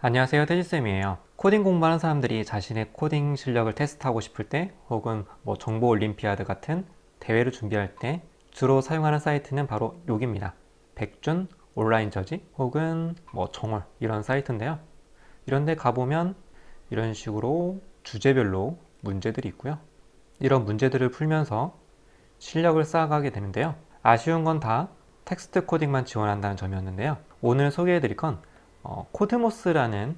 안녕하세요, 태지쌤이에요. 코딩 공부하는 사람들이 자신의 코딩 실력을 테스트하고 싶을 때 혹은 정보 올림피아드 같은 대회를 준비할 때 주로 사용하는 사이트는 바로 여기입니다. 백준, 온라인 저지 혹은 정월 이런 사이트인데요. 이런 데 가보면 이런 식으로 주제별로 문제들이 있고요. 이런 문제들을 풀면서 실력을 쌓아가게 되는데요. 아쉬운 건 다 텍스트 코딩만 지원한다는 점이었는데요. 오늘 소개해드릴 건 코드모스라는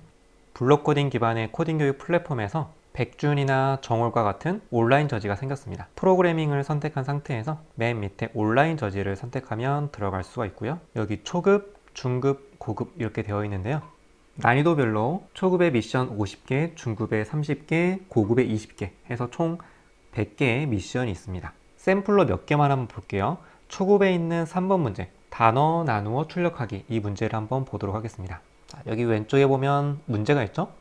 블록 코딩 기반의 코딩 교육 플랫폼에서 백준이나 정월과 같은 온라인 저지가 생겼습니다. 프로그래밍을 선택한 상태에서 맨 밑에 온라인 저지를 선택하면 들어갈 수가 있고요. 여기 초급, 중급, 고급 이렇게 되어 있는데요. 난이도별로 초급의 미션 50개, 중급의 30개, 고급의 20개 해서 총 100개의 미션이 있습니다. 샘플로 몇 개만 한번 볼게요. 초급에 있는 3번 문제, 단어 나누어 출력하기, 이 문제를 한번 보도록 하겠습니다. 자, 여기 왼쪽에 보면 문제가 있죠?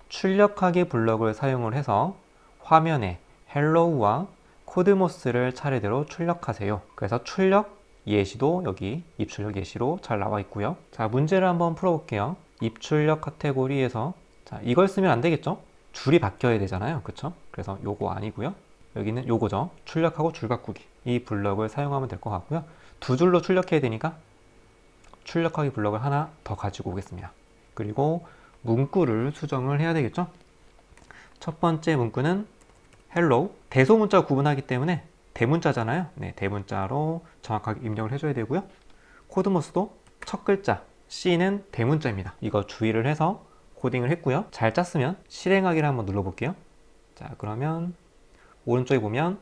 출력하기 블럭을 사용을 해서 화면에 헬로우와 코드모스를 차례대로 출력하세요. 그래서 출력 예시도 여기 입출력 예시로 잘 나와 있고요. 자, 문제를 한번 풀어볼게요. 입출력 카테고리에서 자, 이걸 쓰면 안 되겠죠? 줄이 바뀌어야 되잖아요. 그쵸? 그래서 요거 아니고요. 여기는 요거죠. 출력하고 줄 바꾸기. 이 블럭을 사용하면 될 것 같고요. 두 줄로 출력해야 되니까 출력하기 블럭을 하나 더 가지고 오겠습니다. 그리고 문구를 수정을 해야 되겠죠? 첫 번째 문구는 hello, 대소문자 구분하기 때문에 대문자잖아요. 네, 대문자로 정확하게 입력을 해줘야 되고요. 코드모스도 첫 글자 C는 대문자입니다. 이거 주의를 해서 코딩을 했고요. 잘 짰으면 실행하기를 한번 눌러볼게요. 자, 그러면 오른쪽에 보면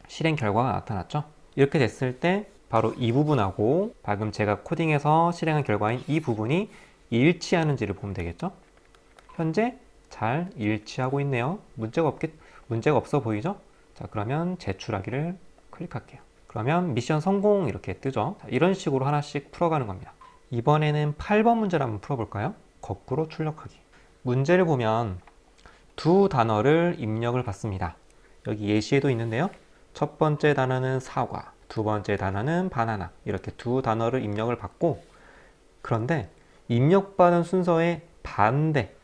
실행 결과가 나타났죠? 이렇게 됐을 때 바로 이 부분하고 방금 제가 코딩해서 실행한 결과인 이 부분이 일치하는지를 보면 되겠죠? 현재 잘 일치하고 있네요. 문제가 없어 보이죠? 자, 그러면 제출하기를 클릭할게요. 그러면 미션 성공 이렇게 뜨죠? 자, 이런 식으로 하나씩 풀어가는 겁니다. 이번에는 8번 문제를 한번 풀어볼까요? 거꾸로 출력하기. 문제를 보면 두 단어를 입력을 받습니다. 여기 예시에도 있는데요. 첫 번째 단어는 사과, 두 번째 단어는 바나나, 이렇게 두 단어를 입력을 받고, 그런데 입력받은 순서의 반대,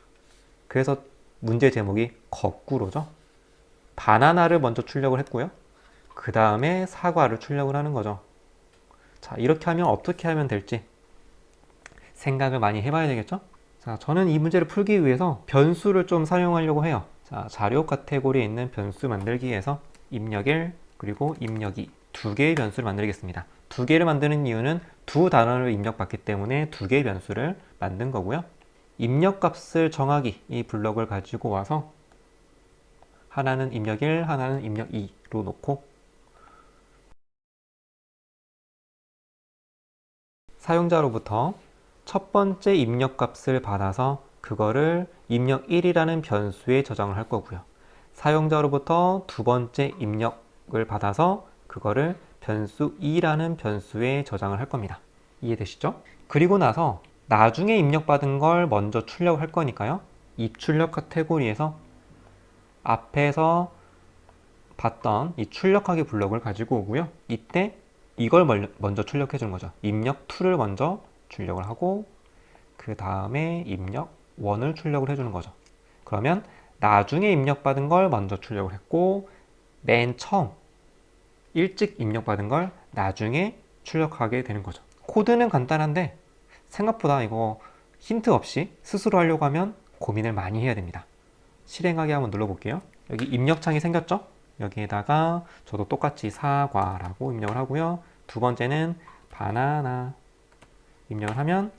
그래서 문제 제목이 거꾸로죠. 바나나를 먼저 출력을 했고요. 그 다음에 사과를 출력을 하는 거죠. 자, 이렇게 하면 어떻게 하면 될지 생각을 많이 해봐야 되겠죠? 자, 저는 이 문제를 풀기 위해서 변수를 좀 사용하려고 해요. 자, 자료 카테고리에 있는 변수 만들기에서 입력1 그리고 입력2 두 개의 변수를 만들겠습니다. 두 개를 만드는 이유는 두 단어를 입력받기 때문에 두 개의 변수를 만든 거고요. 입력값을 정하기, 이 블럭을 가지고 와서 하나는 입력1, 하나는 입력2로 놓고 사용자로부터 첫 번째 입력값을 받아서 그거를 입력1이라는 변수에 저장을 할 거고요. 사용자로부터 두 번째 입력을 받아서 그거를 변수 2라는 변수에 저장을 할 겁니다. 이해되시죠? 그리고 나서 나중에 입력받은 걸 먼저 출력할 거니까요. 입출력 카테고리에서 앞에서 봤던 이 출력하기 블럭을 가지고 오고요. 이때 이걸 먼저 출력해 주는 거죠. 입력2를 먼저 출력을 하고 그 다음에 입력1을 출력을 해주는 거죠. 그러면 나중에 입력받은 걸 먼저 출력을 했고 맨 처음 일찍 입력받은 걸 나중에 출력하게 되는 거죠. 코드는 간단한데 생각보다 이거 힌트 없이 스스로 하려고 하면 고민을 많이 해야 됩니다. 실행하기 한번 눌러볼게요. 여기 입력창이 생겼죠? 여기에다가 저도 똑같이 사과라고 입력을 하고요. 두 번째는 바나나 입력을 하면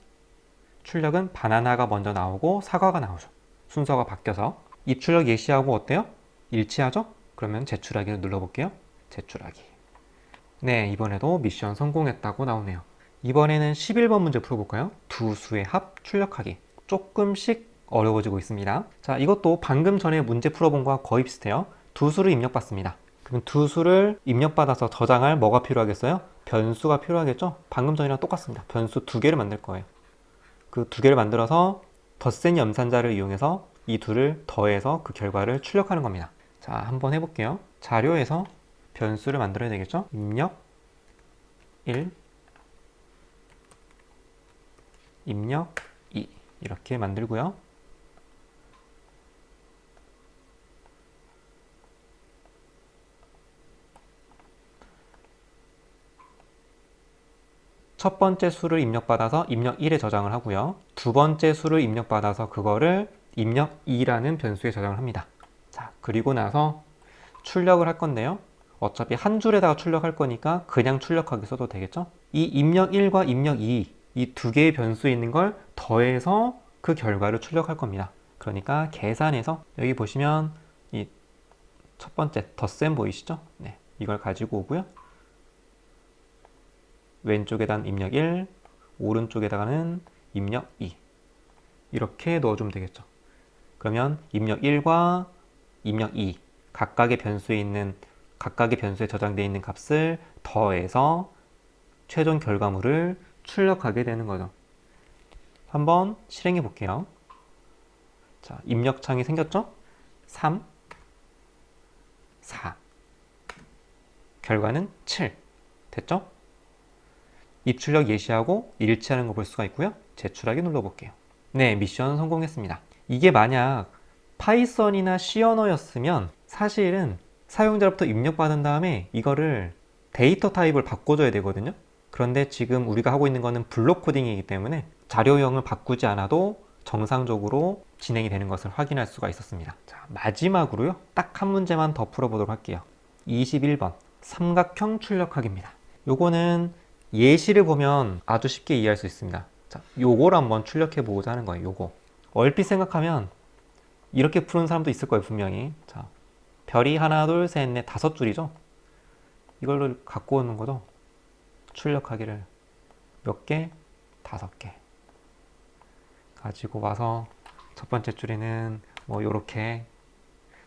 출력은 바나나가 먼저 나오고 사과가 나오죠. 순서가 바뀌어서 입출력 예시하고 어때요? 일치하죠? 그러면 제출하기를 눌러볼게요. 제출하기. 네, 이번에도 미션 성공했다고 나오네요. 이번에는 11번 문제 풀어볼까요? 두 수의 합 출력하기. 조금씩 어려워지고 있습니다. 자, 이것도 방금 전에 문제 풀어본 거와 거의 비슷해요. 두 수를 입력받습니다. 그럼 두 수를 입력받아서 저장할 뭐가 필요하겠어요? 변수가 필요하겠죠? 방금 전이랑 똑같습니다. 변수 두 개를 만들 거예요. 그 두 개를 만들어서 덧셈 염산자를 이용해서 이 둘을 더해서 그 결과를 출력하는 겁니다. 자, 한번 해볼게요. 자료에서 변수를 만들어야 되겠죠? 입력 1, 입력 2 이렇게 만들고요. 첫 번째 수를 입력받아서 입력 1에 저장을 하고요. 두 번째 수를 입력받아서 그거를 입력 2라는 변수에 저장을 합니다. 자, 그리고 나서 출력을 할 건데요. 어차피 한 줄에다가 출력할 거니까 그냥 출력하기 써도 되겠죠? 이 입력 1과 입력 2, 이 두 개의 변수에 있는 걸 더해서 그 결과를 출력할 겁니다. 그러니까 계산해서 여기 보시면 이 첫 번째 덧셈 보이시죠? 네, 이걸 가지고 오고요. 왼쪽에다는 입력 1, 오른쪽에다가는 입력 2 이렇게 넣어주면 되겠죠. 그러면 입력 1과 입력 2 각각의 변수에 저장되어 있는 값을 더해서 최종 결과물을 출력하게 되는 거죠. 한번 실행해 볼게요. 자, 입력창이 생겼죠? 3, 4 결과는 7 됐죠? 입출력 예시하고 일치하는 거 볼 수가 있고요. 제출하기 눌러볼게요. 네, 미션 성공했습니다. 이게 만약 파이썬이나 C 언어였으면 사실은 사용자로부터 입력받은 다음에 이거를 데이터 타입을 바꿔줘야 되거든요. 그런데 지금 우리가 하고 있는 거는 블록 코딩이기 때문에 자료형을 바꾸지 않아도 정상적으로 진행이 되는 것을 확인할 수가 있었습니다. 자, 마지막으로요. 딱 한 문제만 더 풀어보도록 할게요. 21번 삼각형 출력하기입니다. 요거는 예시를 보면 아주 쉽게 이해할 수 있습니다. 자, 요걸 한번 출력해 보고자 하는 거예요. 요거 얼핏 생각하면 이렇게 푸는 사람도 있을 거예요. 분명히. 자, 별이 하나, 둘, 셋, 넷, 다섯 줄이죠. 이걸로 갖고 오는 거죠. 출력하기를 몇 개? 5개 가지고 와서 첫 번째 줄에는 뭐 요렇게,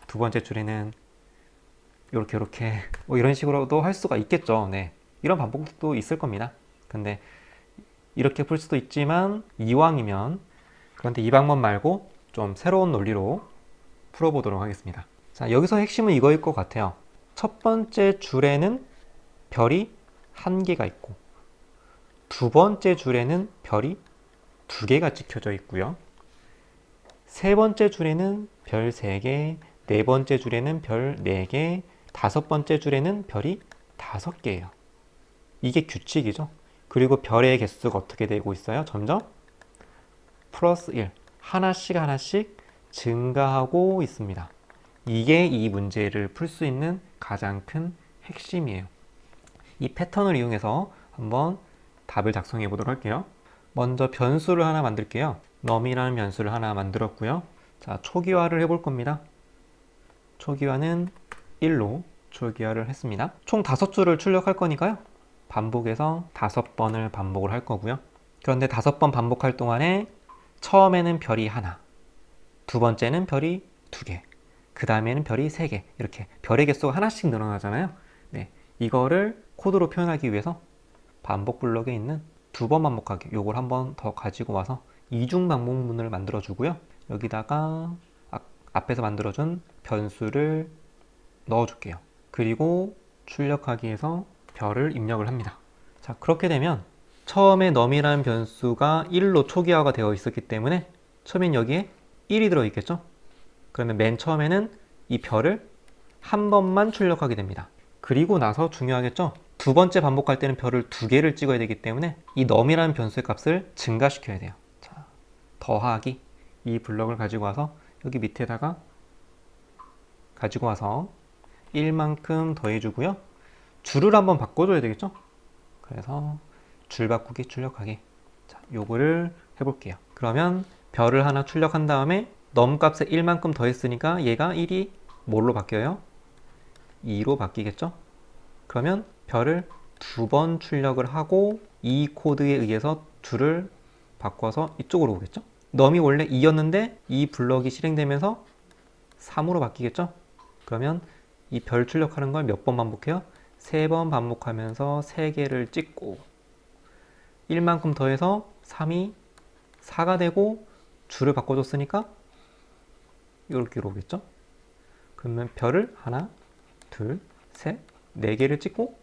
두 번째 줄에는 요렇게 뭐 이런 식으로도 할 수가 있겠죠. 네, 이런 반복도 있을 겁니다. 근데 이렇게 풀 수도 있지만 이왕이면, 그런데 이 방법 말고 좀 새로운 논리로 풀어보도록 하겠습니다. 자, 여기서 핵심은 이거일 것 같아요. 첫 번째 줄에는 별이 1개가 있고 두 번째 줄에는 별이 2개가 찍혀져 있고요. 세 번째 줄에는 별 3개, 네 번째 줄에는 별 4개, 다섯 번째 줄에는 별이 5개예요. 이게 규칙이죠. 그리고 별의 개수가 어떻게 되고 있어요? 점점 플러스 1, 하나씩 증가하고 있습니다. 이게 이 문제를 풀 수 있는 가장 큰 핵심이에요. 이 패턴을 이용해서 한번 답을 작성해 보도록 할게요. 먼저 변수를 하나 만들게요. num이라는 변수를 하나 만들었고요. 자, 초기화를 해볼 겁니다. 초기화는 1로 초기화를 했습니다. 총 5줄을 출력할 거니까요. 반복해서 5번을 반복을 할 거고요. 그런데 5번 반복할 동안에 처음에는 별이 하나, 두 번째는 별이 2개, 그 다음에는 별이 3개, 이렇게 별의 개수가 하나씩 늘어나잖아요. 네, 이거를 코드로 표현하기 위해서 반복 블럭에 있는 2번 반복하기, 요걸 한 번 더 가지고 와서 이중 반복문을 만들어 주고요. 여기다가 앞에서 만들어준 변수를 넣어 줄게요. 그리고 출력하기에서 별을 입력을 합니다. 자, 그렇게 되면 처음에 num이라는 변수가 1로 초기화가 되어 있었기 때문에 처음엔 여기에 1이 들어있겠죠? 그러면 맨 처음에는 이 별을 한 번만 출력하게 됩니다. 그리고 나서 중요하겠죠? 두 번째 반복할 때는 별을 2개를 찍어야 되기 때문에 이 num이라는 변수의 값을 증가시켜야 돼요. 자, 더하기, 이 블럭을 가지고 와서 여기 밑에다가 가지고 와서 1만큼 더해주고요. 줄을 한번 바꿔줘야 되겠죠? 그래서 줄 바꾸기, 출력하기. 자, 요거를 해볼게요. 그러면 별을 하나 출력한 다음에 num 값에 1만큼 더했으니까 얘가 1이 뭘로 바뀌어요? 2로 바뀌겠죠? 그러면 별을 2번 출력을 하고 이 코드에 의해서 줄을 바꿔서 이쪽으로 오겠죠? num이 원래 2였는데 이 블럭이 실행되면서 3으로 바뀌겠죠? 그러면 이 별 출력하는 걸 몇 번 반복해요? 3번 반복하면서 3개를 찍고 1만큼 더해서 3이 4가 되고 줄을 바꿔줬으니까 이렇게 오겠죠? 그러면 별을 하나, 둘, 셋, 네 개를 찍고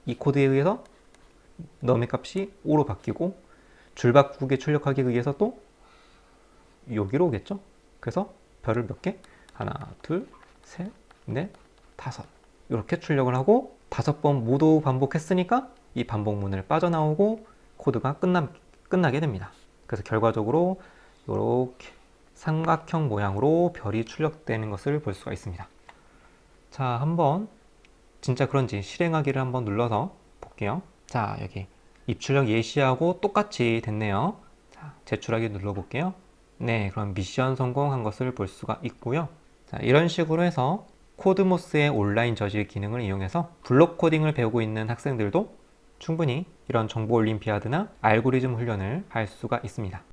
이 코드에 의해서 너의 값이 5로 바뀌고 줄바꾸기 출력하기 위해서 또 여기로 오겠죠? 그래서 별을 몇 개? 하나, 둘, 셋, 넷, 다섯 이렇게 출력을 하고 5번 모두 반복했으니까 이 반복문을 빠져나오고 코드가 끝나게 됩니다. 그래서 결과적으로 이렇게 삼각형 모양으로 별이 출력되는 것을 볼 수가 있습니다. 자, 한번 진짜 그런지 실행하기를 한번 눌러서 볼게요. 자, 여기 입출력 예시하고 똑같이 됐네요. 자, 제출하기 눌러볼게요. 네, 그럼 미션 성공한 것을 볼 수가 있고요. 자, 이런 식으로 해서 코드모스의 온라인 저질 기능을 이용해서 블록 코딩을 배우고 있는 학생들도 충분히 이런 정보 올림피아드나 알고리즘 훈련을 할 수가 있습니다.